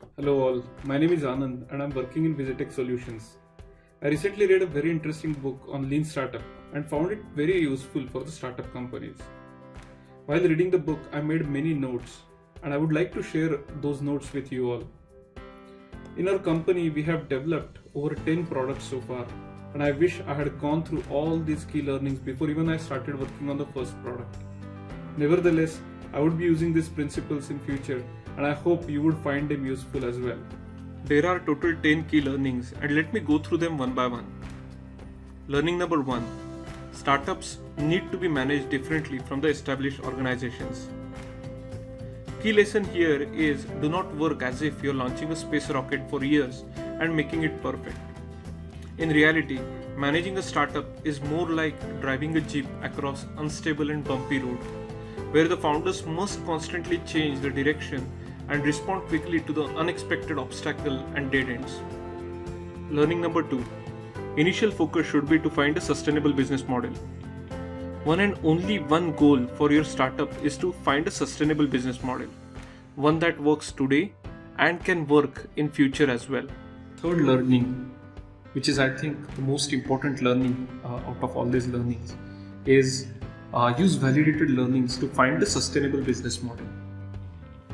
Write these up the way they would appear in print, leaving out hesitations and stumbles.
Hello all, my name is Anand and I'm working in Visitech Solutions. I recently read a very interesting book on lean startup and found it very useful for the startup companies. While reading the book, I made many notes and I would like to share those notes with you all. In our company, we have developed over 10 products so far and I wish I had gone through all these key learnings before even I started working on the first product. Nevertheless, I would be using these principles in future and I hope you would find them useful as well. There are total 10 key learnings and let me go through them one by one. Learning number 1. Startups need to be managed differently from the established organizations. Key lesson here is do not work as if you're launching a space rocket for years and making it perfect. In reality, managing a startup is more like driving a jeep across unstable and bumpy road, where the founders must constantly change the direction and respond quickly to the unexpected obstacle and dead ends. Learning number 2. Initial focus should be to find a sustainable business model. One and only one goal for your startup is to find a sustainable business model, one that works today and can work in future as well. Third learning, which is I think the most important learning out of all these learnings, is use validated learnings to find a sustainable business model.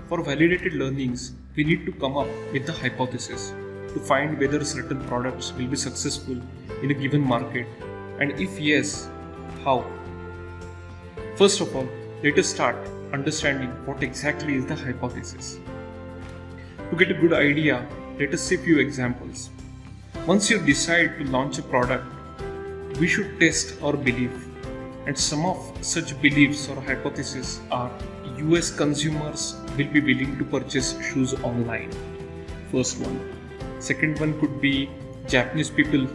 For validated learnings, we need to come up with the hypothesis to find whether certain products will be successful in a given market, and if yes, how. First of all, let us start understanding what exactly is the hypothesis. To get a good idea, let us see a few examples. Once you decide to launch a product, we should test our belief, and some of such beliefs or hypotheses are US consumers will be willing to purchase shoes online. First one. Second one could be Japanese people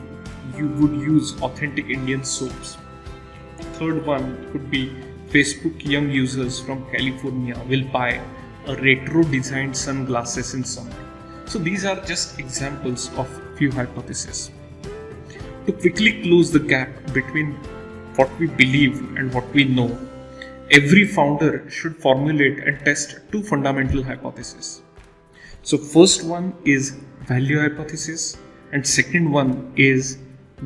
you would use authentic Indian soaps. Third one could be Facebook young users from California will buy a retro designed sunglasses in summer. So these are just examples of few hypotheses. To quickly close the gap between what we believe and what we know, every founder should formulate and test two fundamental hypotheses. So first one is value hypothesis and second one is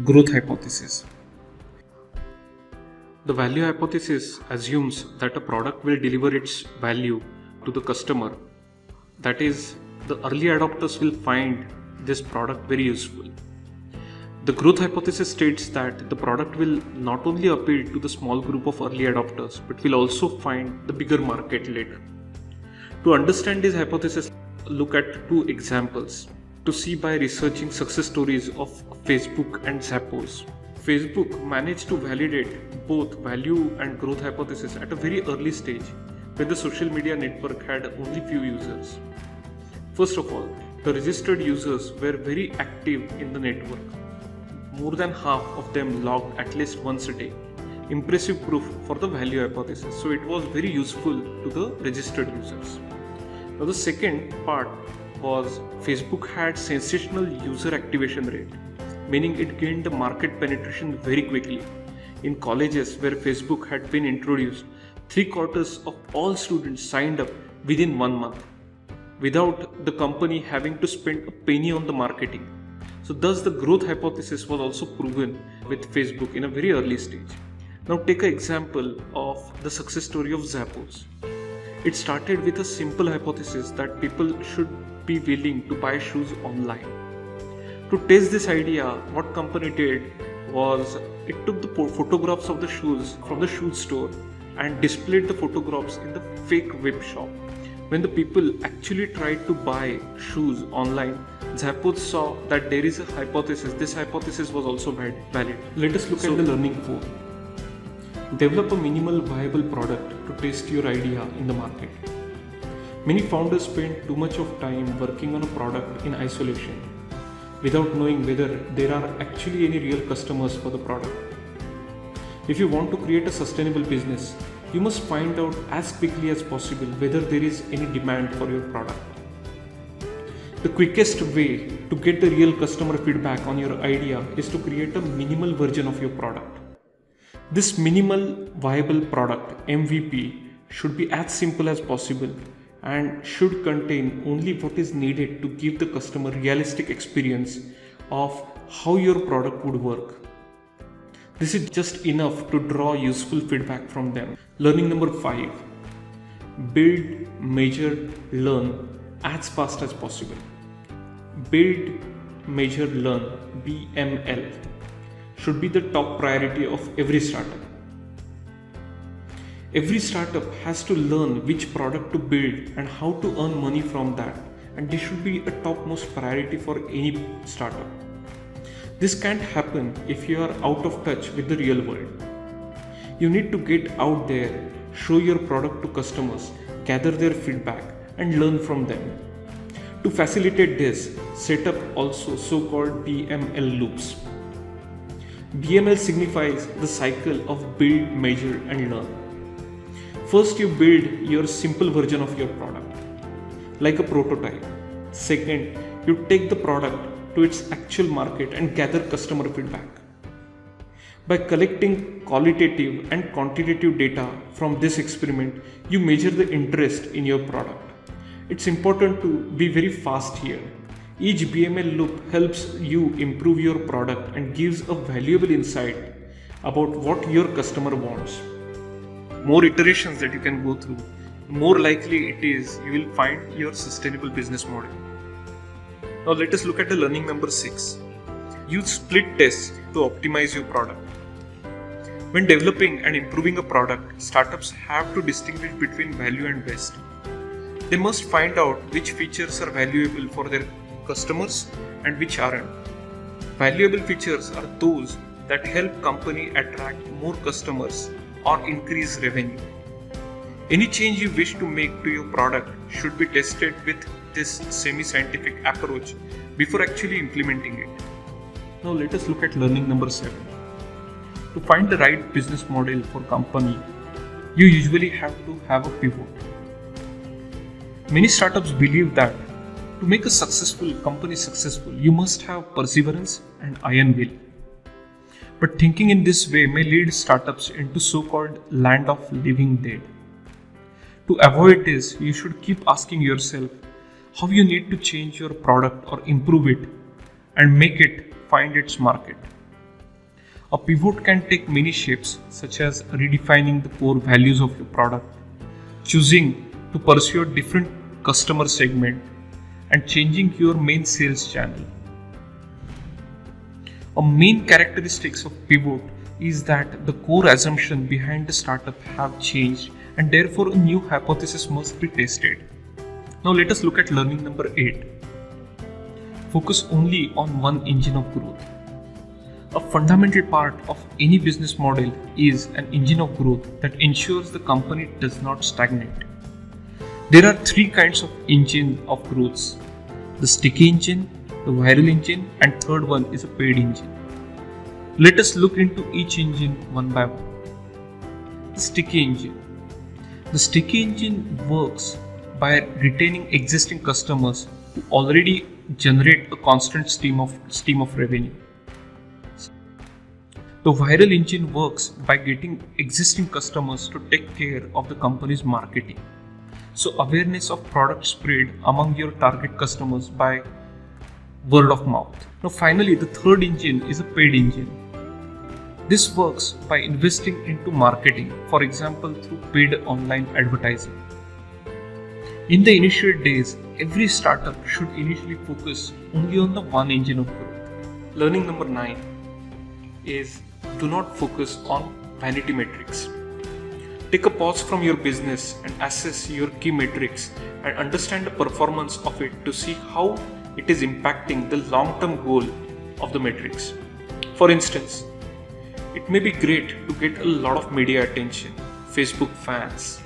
growth hypothesis. The value hypothesis assumes that a product will deliver its value to the customer. That is, the early adopters will find this product very useful. The growth hypothesis states that the product will not only appeal to the small group of early adopters but will also find the bigger market later. To understand this hypothesis, look at two examples to see by researching success stories of Facebook and Zappos. Facebook managed to validate both value and growth hypothesis at a very early stage when the social media network had only few users. First of all, the registered users were very active in the network. More than half of them logged at least once a day. Impressive proof for the value hypothesis. So it was very useful to the registered users. Now the second part was Facebook had sensational user activation rate, meaning it gained the market penetration very quickly. In colleges where Facebook had been introduced, 3/4 of all students signed up within 1 month, without the company having to spend a penny on the marketing. So thus the growth hypothesis was also proven with Facebook in a very early stage. Now take an example of the success story of Zappos. It started with a simple hypothesis that people should be willing to buy shoes online. To test this idea, what company did was it took the photographs of the shoes from the shoe store and displayed the photographs in the fake web shop. When the people actually tried to buy shoes online, Zappos saw that there is a hypothesis. This hypothesis was also valid. Let us look at the learning 4. Develop a minimal viable product to test your idea in the market. Many founders spend too much of time working on a product in isolation without knowing whether there are actually any real customers for the product. If you want to create a sustainable business, you must find out as quickly as possible whether there is any demand for your product. The quickest way to get the real customer feedback on your idea is to create a minimal version of your product. This minimal viable product, MVP, should be as simple as possible and should contain only what is needed to give the customer realistic experience of how your product would work. This is just enough to draw useful feedback from them. Learning number 5. Build, measure, learn as fast as possible. Build, measure, learn (BML) should be the top priority of every startup. Every startup has to learn which product to build and how to earn money from that, and this should be a topmost priority for any startup. This can't happen if you are out of touch with the real world. You need to get out there, show your product to customers, gather their feedback, and learn from them. To facilitate this, set up also so-called BML loops. BML signifies the cycle of build, measure, and learn. First, you build your simple version of your product, like a prototype. Second, you take the product to its actual market and gather customer feedback. By collecting qualitative and quantitative data from this experiment, you measure the interest in your product. It's important to be very fast here. Each BML loop helps you improve your product and gives a valuable insight about what your customer wants. More iterations that you can go through, more likely it is you will find your sustainable business model. Now let us look at the learning number 6. Use split tests to optimize your product. When developing and improving a product, startups have to distinguish between value and waste. They must find out which features are valuable for their customers and which aren't. Valuable features are those that help company attract more customers or increase revenue. Any change you wish to make to your product should be tested with this semi-scientific approach before actually implementing it. Now let us look at learning number 7. To find the right business model for company, you usually have to have a pivot. Many startups believe that to make a successful company successful, you must have perseverance and iron will. But thinking in this way may lead startups into so-called land of living dead. To avoid this, you should keep asking yourself how you need to change your product or improve it and make it find its market. A pivot can take many shapes, such as redefining the core values of your product, choosing to pursue a different customer segment, and changing your main sales channel. A main characteristics of pivot is that the core assumption behind the startup have changed and therefore a new hypothesis must be tested. Now let us look at learning number 8. Focus only on one engine of growth. A fundamental part of any business model is an engine of growth that ensures the company does not stagnate. There are 3 kinds of engine of growths: the sticky engine, the viral engine, and third one is a paid engine. Let us look into each engine one by one. The sticky engine. The sticky engine works by retaining existing customers who already generate a constant stream of revenue. The viral engine works by getting existing customers to take care of the company's marketing. So awareness of product spread among your target customers by word of mouth. Now finally, the third engine is a paid engine. This works by investing into marketing, for example through paid online advertising. In the initial days, every startup should initially focus only on the one engine of growth. Learning number 9 is do not focus on vanity metrics. Take a pause from your business and assess your key metrics and understand the performance of it to see how it is impacting the long-term goal of the metrics. For instance, it may be great to get a lot of media attention, Facebook fans,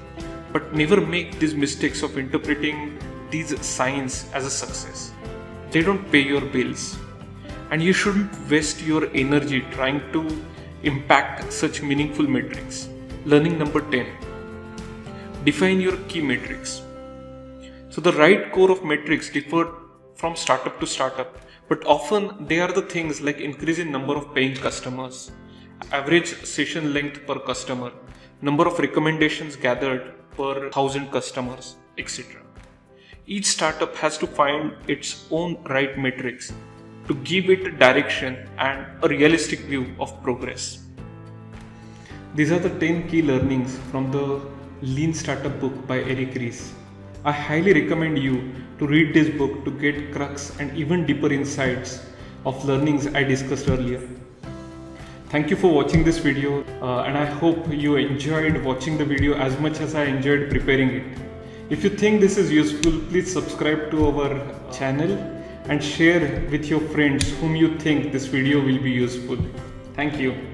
but never make these mistakes of interpreting these signs as a success. They don't pay your bills, and you shouldn't waste your energy trying to impact such meaningful metrics. Learning number 10. Define your key metrics. So the right core of metrics differ from startup to startup, but often they are the things like increase in number of paying customers, average session length per customer, number of recommendations gathered per 1,000 customers, etc. Each startup has to find its own right metrics to give it a direction and a realistic view of progress. These are the 10 key learnings from the Lean Startup book by Eric Ries. I highly recommend you to read this book to get crux and even deeper insights of learnings I discussed earlier. Thank you for watching this video and I hope you enjoyed watching the video as much as I enjoyed preparing it. If you think this is useful, please subscribe to our channel and share with your friends whom you think this video will be useful. Thank you.